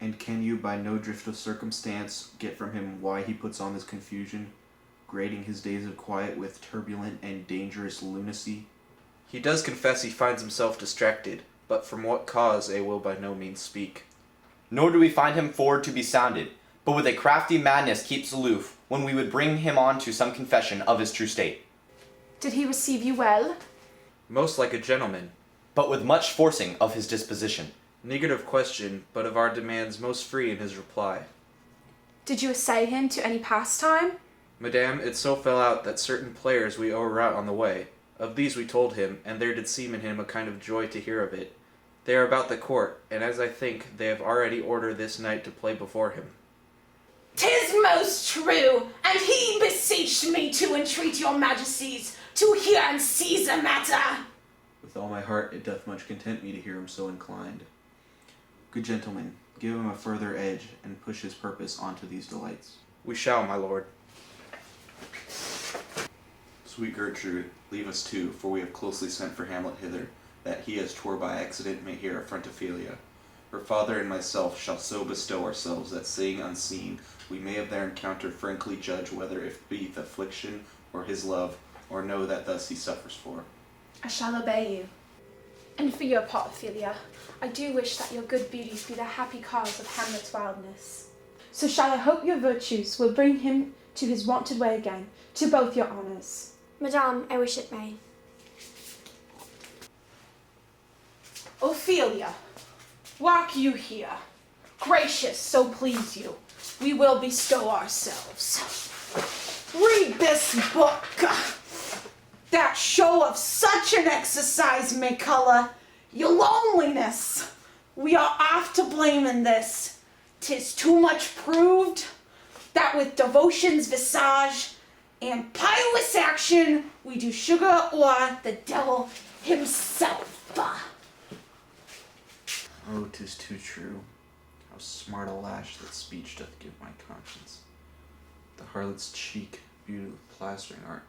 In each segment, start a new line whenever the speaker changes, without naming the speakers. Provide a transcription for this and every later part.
And can you, by no drift of circumstance, get from him why he puts on this confusion, grading his days of quiet with turbulent and dangerous lunacy?
He does confess he finds himself distracted, but from what cause I will by no means speak.
Nor do we find him forward to be sounded, but with a crafty madness keeps aloof, when we would bring him on to some confession of his true state.
Did he receive you well?
Most like a gentleman.
But with much forcing of his disposition.
Negative question, but of our demands most free in his reply.
Did you essay him to any pastime?
Madame, it so fell out that certain players we o'erwrought on the way. Of these we told him, and there did seem in him a kind of joy to hear of it. They are about the court, and as I think, they have already ordered this night to play before him.
'Tis most true, and he beseeched me to entreat your majesties to hear and seize the matter.
With all my heart it doth much content me to hear him so inclined. Good gentlemen, give him a further edge, and push his purpose on to these delights.
We shall, my lord.
Sweet Gertrude, leave us too, for we have closely sent for Hamlet hither, that he as 'twere by accident may hear affront Ophelia. Her father and myself shall so bestow ourselves that seeing unseen, we may of their encounter frankly judge whether it be the affliction or his love, or know that thus he suffers for.
I shall obey you. And for your part, Ophelia, I do wish that your good beauties be the happy cause of Hamlet's wildness. So shall I hope your virtues will bring him to his wonted way again, to both your honours.
Madame, I wish it may.
Ophelia, walk you here. Gracious, so please you, we will bestow ourselves. Read this book. That show of such an exercise may color your loneliness. We are oft to blame in this. 'Tis too much proved that with devotion's visage and pious action we do sugar or the devil himself.
Oh, 'tis too true. How smart a lash that speech doth give my conscience. The harlot's cheek, beauty with plastering art,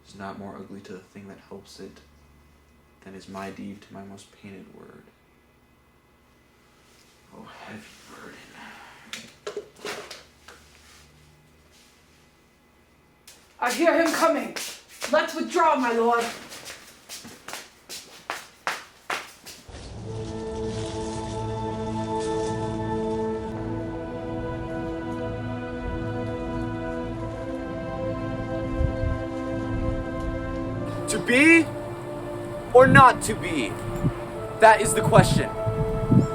is not more ugly to the thing that helps it than is my deed to my most painted word. Oh, heavy burden.
I hear him coming. Let's withdraw, my lord.
To be or not to be? That is the question.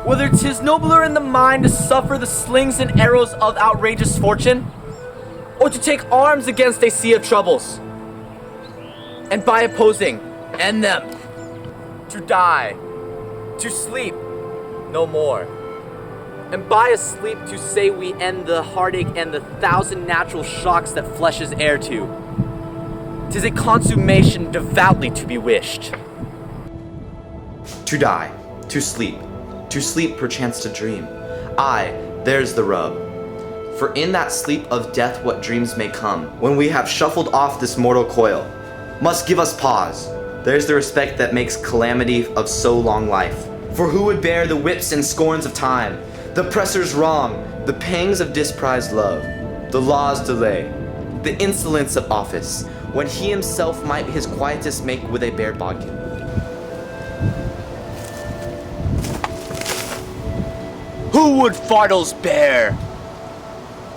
Whether 'tis nobler in the mind to suffer the slings and arrows of outrageous fortune, or to take arms against a sea of troubles, and by opposing, end them, to die, to sleep, no more, and by a sleep to say we end the heartache and the thousand natural shocks that flesh is heir to. 'Tis a consummation devoutly to be wished. To die, to sleep perchance to dream. Aye, there's the rub. For in that sleep of death what dreams may come, when we have shuffled off this mortal coil, must give us pause. There's the respect that makes calamity of so long life. For who would bear the whips and scorns of time, the pressor's wrong, the pangs of disprized love, the law's delay, the insolence of office, when he himself might his quietus make with a bare bodkin? Who would fardels bear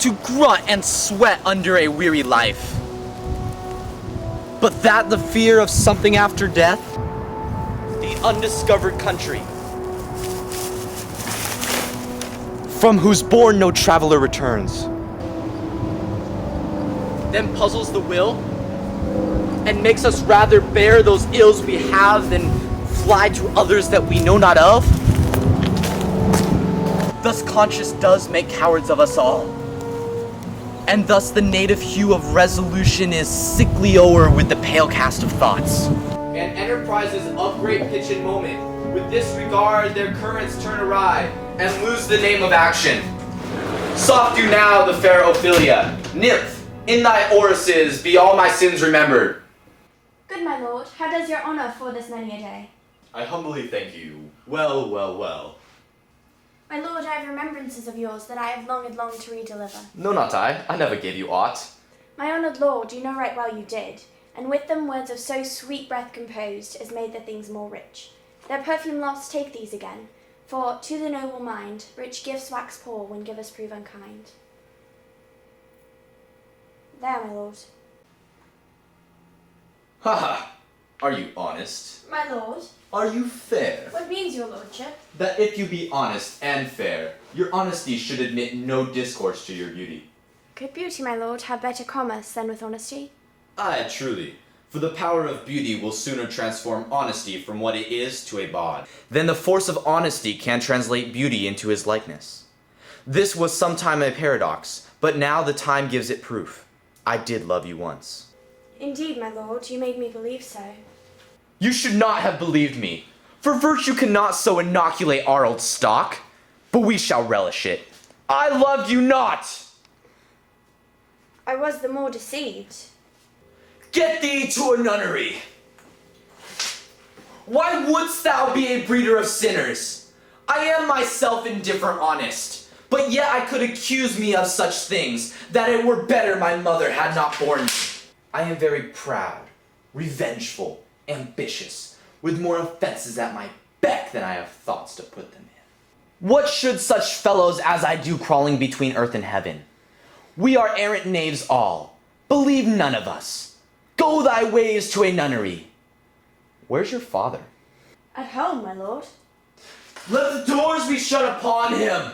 to grunt and sweat under a weary life? But that the fear of something after death, the undiscovered country, from whose bourne no traveler returns, then puzzles the will, and makes us rather bear those ills we have than fly to others that we know not of? Thus conscience does make cowards of us all, and thus the native hue of resolution is sickly o'er with the pale cast of thoughts. And enterprises of great pitch and moment, with this regard their currents turn awry, and lose the name of action. Soft do now the fair Ophelia, nymph, in thy orises be all my sins remembered.
Good my lord, how does your honor for this many a day?
I humbly thank you. Well, well, well.
My lord, I have remembrances of yours that I have longed long to redeliver.
No, not I. I never gave you aught.
My honoured lord, you know right well you did, and with them words of so sweet breath composed as made the things more rich. Their perfume lost, take these again, for to the noble mind rich gifts wax poor when givers prove unkind. There, my lord.
Haha. Are you honest?
My lord,
Are you fair?
what means your lordship?
That if you be honest and fair, your honesty should admit no discourse to your beauty.
Could beauty, my lord, have better commerce than with honesty?
Aye, truly. For the power of beauty will sooner transform honesty from what it is to a bawd.
Then the force of honesty can translate beauty into his likeness. This was sometime a paradox, but now the time gives it proof. I did love you once.
Indeed, my lord, you made me believe so.
You should not have believed me, for virtue cannot so inoculate our old stock, but we shall relish it. I loved you not!
I was the more deceived.
Get thee to a nunnery! Why wouldst thou be a breeder of sinners? I am myself indifferent honest, but yet I could accuse me of such things, that it were better my mother had not borne me. I am very proud, revengeful, ambitious, with more offenses at my beck than I have thoughts to put them in. What should such fellows as I do crawling between earth and heaven? We are errant knaves all. Believe none of us. Go thy ways to a nunnery. Where's your father?
At home, my lord.
Let the doors be shut upon him,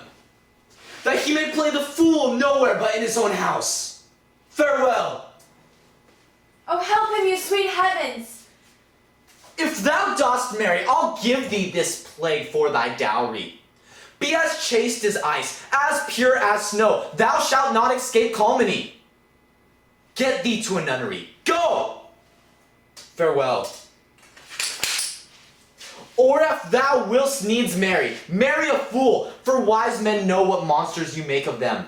that he may play the fool nowhere but in his own house. Farewell.
Oh, help him, you sweet heavens!
If thou dost marry, I'll give thee this plague for thy dowry. Be as chaste as ice, as pure as snow. Thou shalt not escape calumny. Get thee to a nunnery. Go! Farewell. Or if thou willst needs marry a fool, for wise men know what monsters you make of them.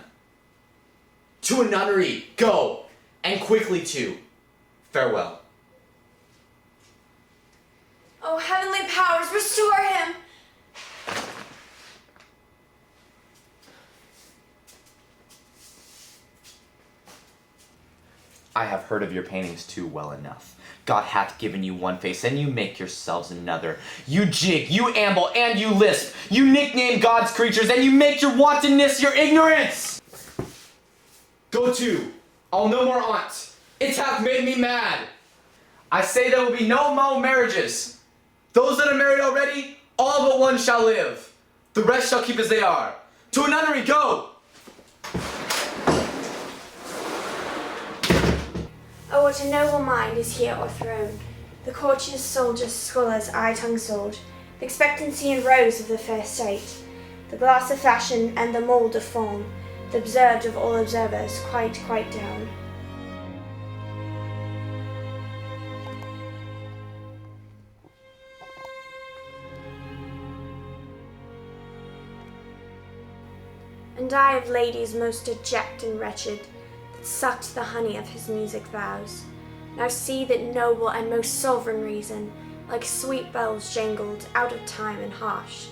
To a nunnery, go, and quickly too. Farewell.
Oh, heavenly powers, restore him!
I have heard of your paintings too well enough. God hath given you one face, and you make yourselves another. You jig, you amble, and you lisp. You nickname God's creatures, and you make your wantonness your ignorance! Go to. I'll no more aunt. It hath made me mad. I say there will be no more marriages. Those that are married already, all but one shall live. The rest shall keep as they are. To a nunnery, go!
Oh, what a noble mind is here o'erthrown. The courtiers, soldiers, scholars, eye-tongue sword, the expectancy and rose of the fair state, the glass of fashion and the mould of form, the observed of all observers, quite down. And I of ladies most deject and wretched, that sucked the honey of his music vows, now see that noble and most sovereign reason, like sweet bells jangled, out of time and harsh,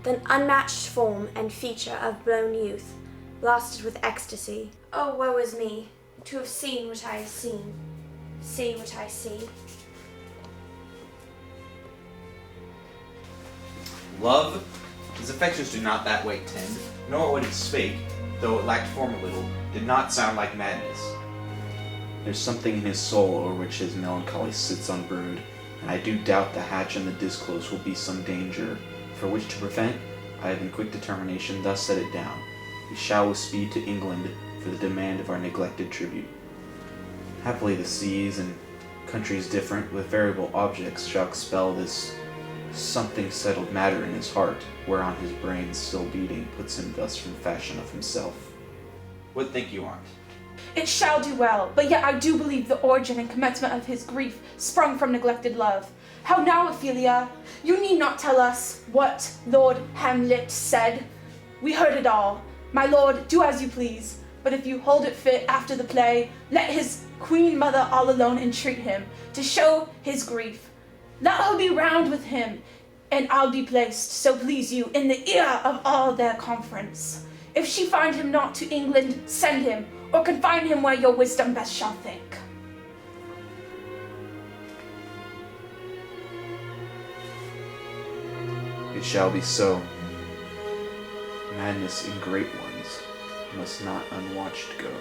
then unmatched form and feature of blown youth, blasted with ecstasy. Oh, woe is me, to have seen what I have seen, see what I see.
Love, his affections do not that way tend, nor what he spake, though it lacked form a little, did not sound like madness.
There's something in his soul o'er which his melancholy sits unbrewed, and I do doubt the hatch and the disclose will be some danger, for which to prevent, I have in quick determination thus set it down. We shall with speed to England for the demand of our neglected tribute. Happily the seas and countries different with variable objects shall expel this something settled matter in his heart, whereon his brain still beating puts him thus from fashion of himself.
What think you, aunt?
It shall do well, but yet I do believe the origin and commencement of his grief sprung from neglected love. How now, Ophelia? You need not tell us what Lord Hamlet said. We heard it all. My lord, do as you please, but if you hold it fit after the play, let his queen mother all alone entreat him to show his grief. Let her be round with him
and I'll be placed, so please you, in the ear of all their conference. If she find him not to England, send him, or confine him where your wisdom best shall think.
It shall be so. Madness in great ones must not unwatched go.